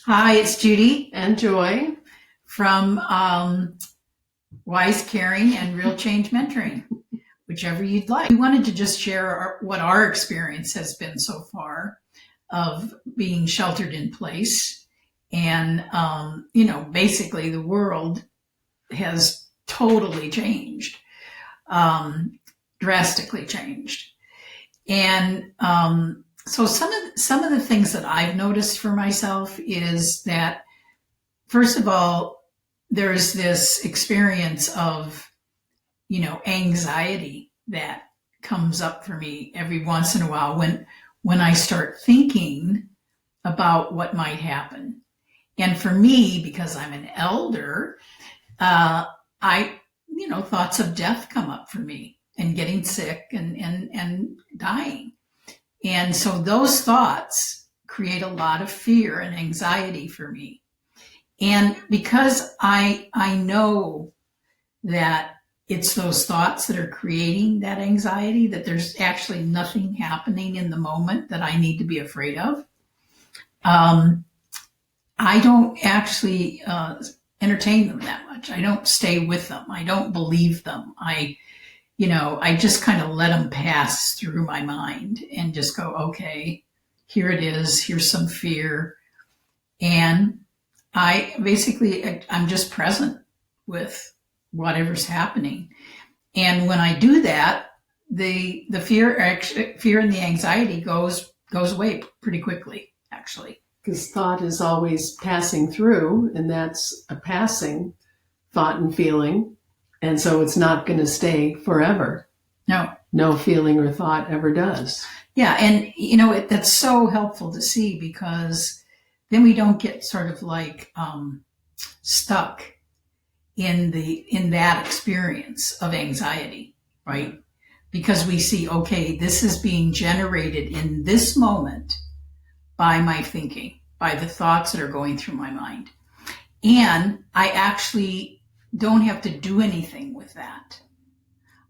Hi, it's Judy And Joy. from Wise Caring and Real Change Mentoring, whichever you'd like. We wanted to just share what our experience has been so far of being sheltered in place. And, basically the world has totally changed, drastically changed. And so some of the things that I've noticed for myself is that, first of all, there's this experience of, anxiety that comes up for me every once in a while when I start thinking about what might happen. And for me, because I'm an elder, thoughts of death come up for me and getting sick and dying. And so those thoughts create a lot of fear and anxiety for me. And because I know that it's those thoughts that are creating that anxiety, that there's actually nothing happening in the moment that I need to be afraid of, I don't actually entertain them that much. I don't stay with them. I don't believe them. I just kind of let them pass through my mind and just go, okay, here it is. Here's some fear. And I'm just present with whatever's happening. And when I do that, the fear and the anxiety goes away pretty quickly, actually. Because thought is always passing through, and that's a passing thought and feeling. And so it's not going to stay forever. No feeling or thought ever does. Yeah. And, that's so helpful to see, because then we don't get sort of like stuck in that experience of anxiety, right? Because we see, okay, this is being generated in this moment by my thinking, by the thoughts that are going through my mind. And I actually don't have to do anything with that.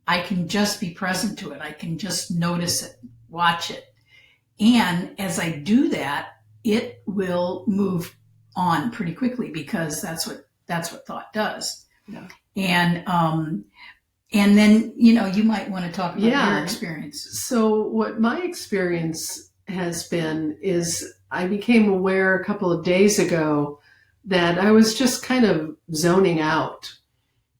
I can just be present to it. I can just notice it, watch it. And as I do that, it will move on pretty quickly, because that's what thought does. Yeah. And then, you might want to talk about your experience. So what my experience has been is I became aware a couple of days ago that I was just kind of zoning out,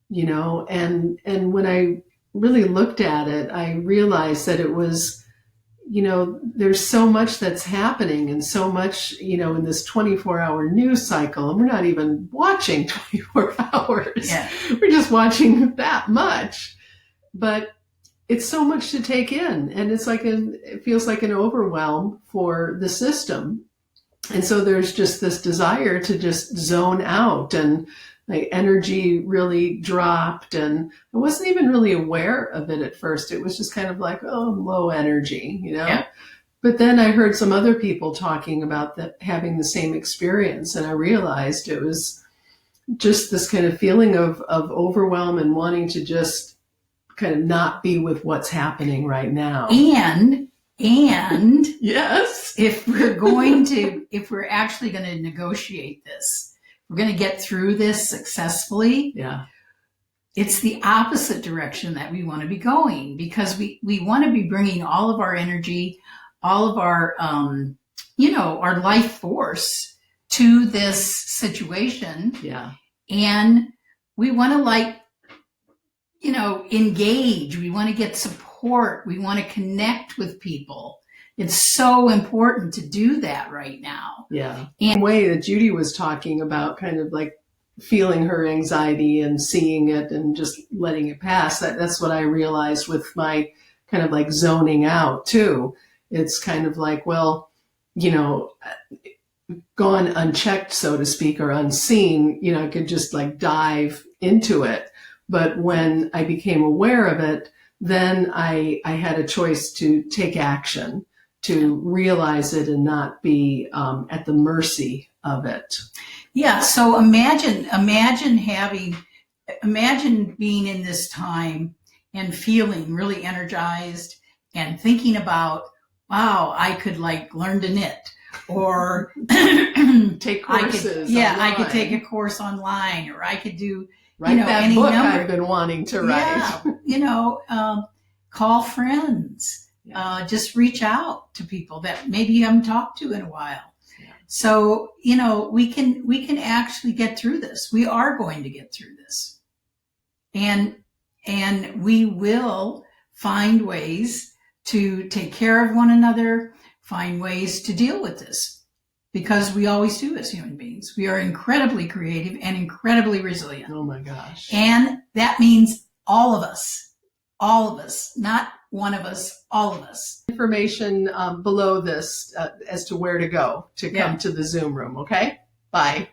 and when I really looked at it, I realized that it was, there's so much that's happening, and so much, in this 24-hour news cycle, and we're not even watching 24 hours. Yeah. We're just watching that much. But it's so much to take in, and it feels like an overwhelm for the system. And so there's just this desire to just zone out, and my energy really dropped, and I wasn't even really aware of it at first. It was just kind of like, oh, low energy, Yeah. But then I heard some other people talking about that, having the same experience, and I realized it was just this kind of feeling of overwhelm and wanting to just kind of not be with what's happening right now. And yes, if we're actually going to negotiate this, we're going to get through this successfully. Yeah. It's the opposite direction that we want to be going, because we want to be bringing all of our energy, all of our, our life force to this situation. Yeah. And we want to engage. We want to get support. We want to connect with people. It's so important to do that right now. Yeah. And the way that Judy was talking about kind of like feeling her anxiety and seeing it and just letting it pass, that's what I realized with my kind of like zoning out too. It's kind of like, well, gone unchecked, so to speak, or unseen, I could just like dive into it. But when I became aware of it, then I had a choice to take action, to realize it and not be at the mercy of it. Yeah. So imagine being in this time and feeling really energized and thinking about, wow, I could like learn to knit, or Take I courses. I could online. take a course online, or I could do, Write that any book number. I've been wanting to write. Yeah, call friends. Yeah. Just reach out to people that maybe you haven't talked to in a while. Yeah. So, we can actually get through this. We are going to get through this. And we will find ways to take care of one another, find ways to deal with this, because we always do as human beings. We are incredibly creative and incredibly resilient. Oh my gosh. And that means all of us, not one of us, all of us. Information below this as to where to go to come to the Zoom room. Okay. Bye.